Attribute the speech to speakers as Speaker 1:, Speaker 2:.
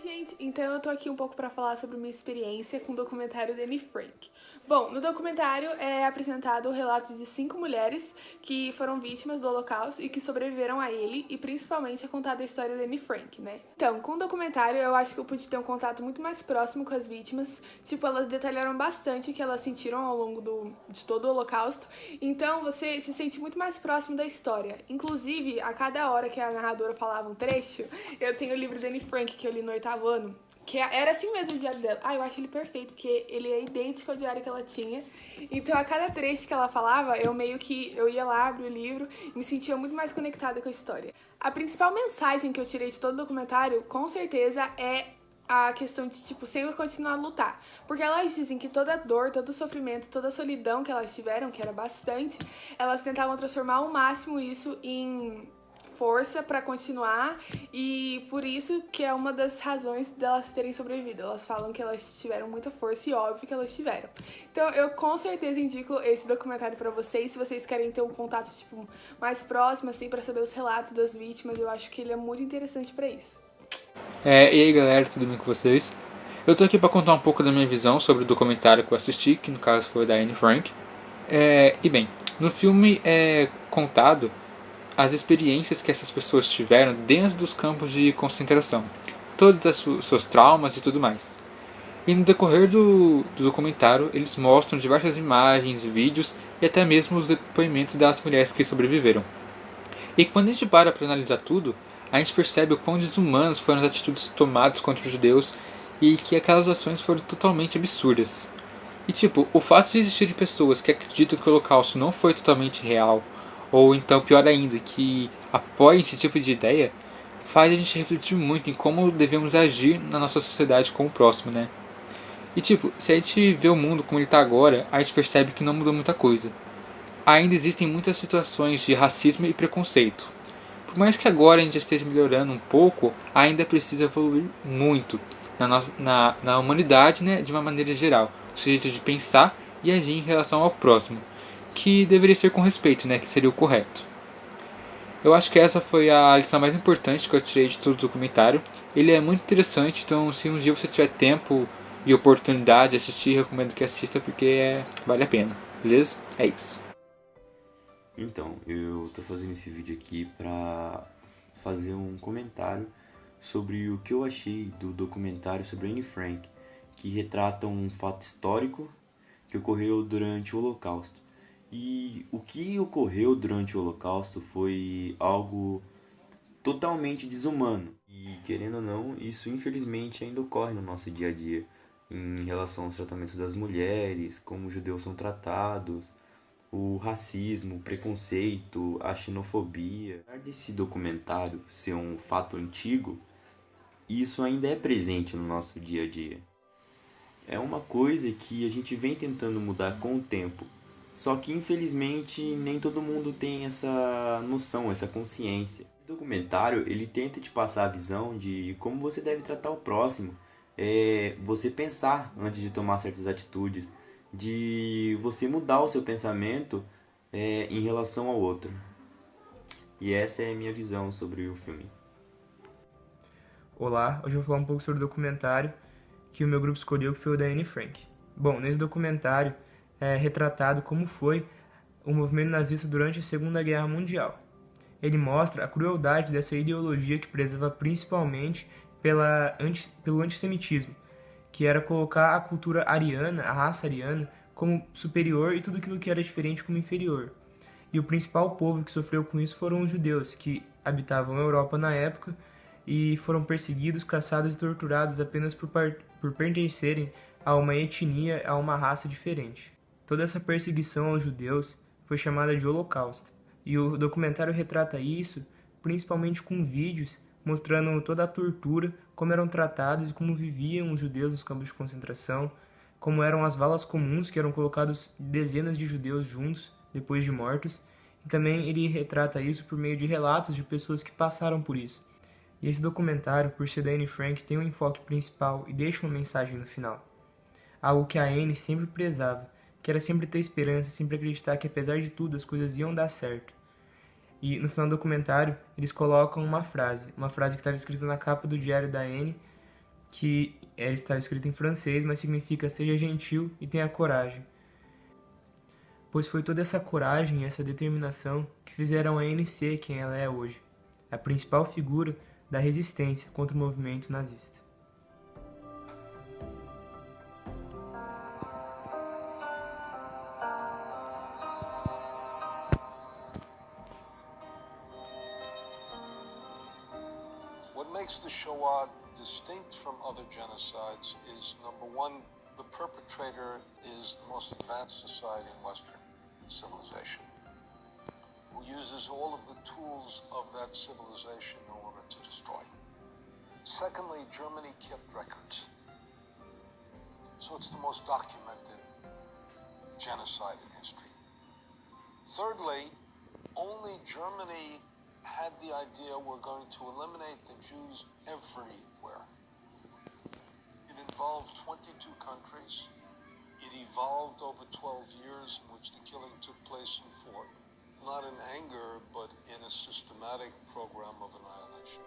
Speaker 1: gente, então eu tô aqui um pouco pra falar sobre minha experiência com o documentário da Anne Frank. Bom, no documentário é apresentado o relato de 5 mulheres que foram vítimas do Holocausto e que sobreviveram a ele, e principalmente é contada a história da Anne Frank, né? Então, com o documentário eu acho que eu pude ter um contato muito mais próximo com as vítimas, tipo, elas detalharam bastante o que elas sentiram ao longo de todo o Holocausto, então você se sente muito mais próximo da história. Inclusive, a cada hora que a narradora falava um trecho, eu tenho o livro da Anne Frank que eu li no 8º ano, que era assim mesmo o diário dela. Eu acho ele perfeito, porque ele é idêntico ao diário que ela tinha. Então, a cada trecho que ela falava, eu ia lá, abria o livro e me sentia muito mais conectada com a história. A principal mensagem que eu tirei de todo o documentário, com certeza, é a questão de, tipo, sempre continuar a lutar. Porque elas dizem que toda dor, todo sofrimento, toda solidão que elas tiveram, que era bastante, elas tentavam transformar ao máximo isso em força para continuar, e por isso que é uma das razões delas terem sobrevivido. Elas falam que elas tiveram muita força, e óbvio que elas tiveram. Então eu com certeza indico esse documentário para vocês, se vocês querem ter um contato tipo mais próximo assim para saber os relatos das vítimas. Eu acho que ele é muito interessante para isso.
Speaker 2: E aí galera, tudo bem com vocês? Eu tô aqui pra contar um pouco da minha visão sobre o documentário que eu assisti, que no caso foi da Anne Frank. E bem, no filme é contado as experiências que essas pessoas tiveram dentro dos campos de concentração, todos os seus traumas e tudo mais. E no decorrer do documentário, eles mostram diversas imagens, vídeos e até mesmo os depoimentos das mulheres que sobreviveram. E quando a gente para analisar tudo, a gente percebe o quão desumanas foram as atitudes tomadas contra os judeus e que aquelas ações foram totalmente absurdas. E tipo, o fato de existirem pessoas que acreditam que o Holocausto não foi totalmente real, ou então pior ainda, que apoiem esse tipo de ideia, faz a gente refletir muito em como devemos agir na nossa sociedade com o próximo, né? E tipo, se a gente vê o mundo como ele está agora, a gente percebe que não mudou muita coisa. Ainda existem muitas situações de racismo e preconceito. Por mais que agora a gente esteja melhorando um pouco, ainda precisa evoluir muito na humanidade, né, de uma maneira geral. O jeito de pensar e agir em relação ao próximo, que deveria ser com respeito, né, que seria o correto. Eu acho que essa foi a lição mais importante que eu tirei de todo o documentário. Ele é muito interessante, então se um dia você tiver tempo e oportunidade de assistir, recomendo que assista porque vale a pena, beleza? É isso.
Speaker 3: Então, eu tô fazendo esse vídeo aqui pra fazer um comentário sobre o que eu achei do documentário sobre Anne Frank, que retrata um fato histórico que ocorreu durante o Holocausto. E o que ocorreu durante o Holocausto foi algo totalmente desumano. E querendo ou não, isso infelizmente ainda ocorre no nosso dia a dia, em relação aos tratamentos das mulheres, como os judeus são tratados, o racismo, o preconceito, a xenofobia. Apesar desse documentário ser um fato antigo, isso ainda é presente no nosso dia a dia. É uma coisa que a gente vem tentando mudar com o tempo, só que infelizmente nem todo mundo tem essa noção, essa consciência. Esse documentário ele tenta te passar a visão de como você deve tratar o próximo, você pensar antes de tomar certas atitudes, de você mudar o seu pensamento em relação ao outro. E essa é a minha visão sobre o filme.
Speaker 4: Olá, hoje eu vou falar um pouco sobre o documentário que o meu grupo escolheu, que foi o da Anne Frank. Bom, nesse documentário é retratado como foi o movimento nazista durante a Segunda Guerra Mundial. Ele mostra a crueldade dessa ideologia que prezava principalmente pelo antissemitismo, que era colocar a cultura ariana, a raça ariana, como superior e tudo aquilo que era diferente como inferior. E o principal povo que sofreu com isso foram os judeus, que habitavam a Europa na época e foram perseguidos, caçados e torturados apenas por pertencerem a uma etnia, a uma raça diferente. Toda essa perseguição aos judeus foi chamada de Holocausto, e o documentário retrata isso principalmente com vídeos mostrando toda a tortura, como eram tratados e como viviam os judeus nos campos de concentração, como eram as valas comuns, que eram colocados dezenas de judeus juntos depois de mortos, e também ele retrata isso por meio de relatos de pessoas que passaram por isso. E esse documentário, por ser da Anne Frank, tem um enfoque principal e deixa uma mensagem no final. Algo que a Anne sempre prezava, que era sempre ter esperança, sempre acreditar que apesar de tudo as coisas iam dar certo. E no final do documentário, eles colocam uma frase que estava escrita na capa do diário da Anne, que está escrito em francês, mas significa seja gentil e tenha coragem. Pois foi toda essa coragem e essa determinação que fizeram a Anne ser quem ela é hoje, a principal figura da resistência contra o movimento nazista.
Speaker 5: What makes the Shoah distinct from other genocides is, number one, the perpetrator is the most advanced society in Western civilization, who uses all of the tools of that civilization in order to destroy. Secondly, Germany kept records. So it's the most documented genocide in history. Thirdly, only Germany had the idea we're going to eliminate the Jews everywhere. It involved 22 countries. It evolved over 12 years in which the killing took place in 4, not in anger, but in a systematic program of annihilation.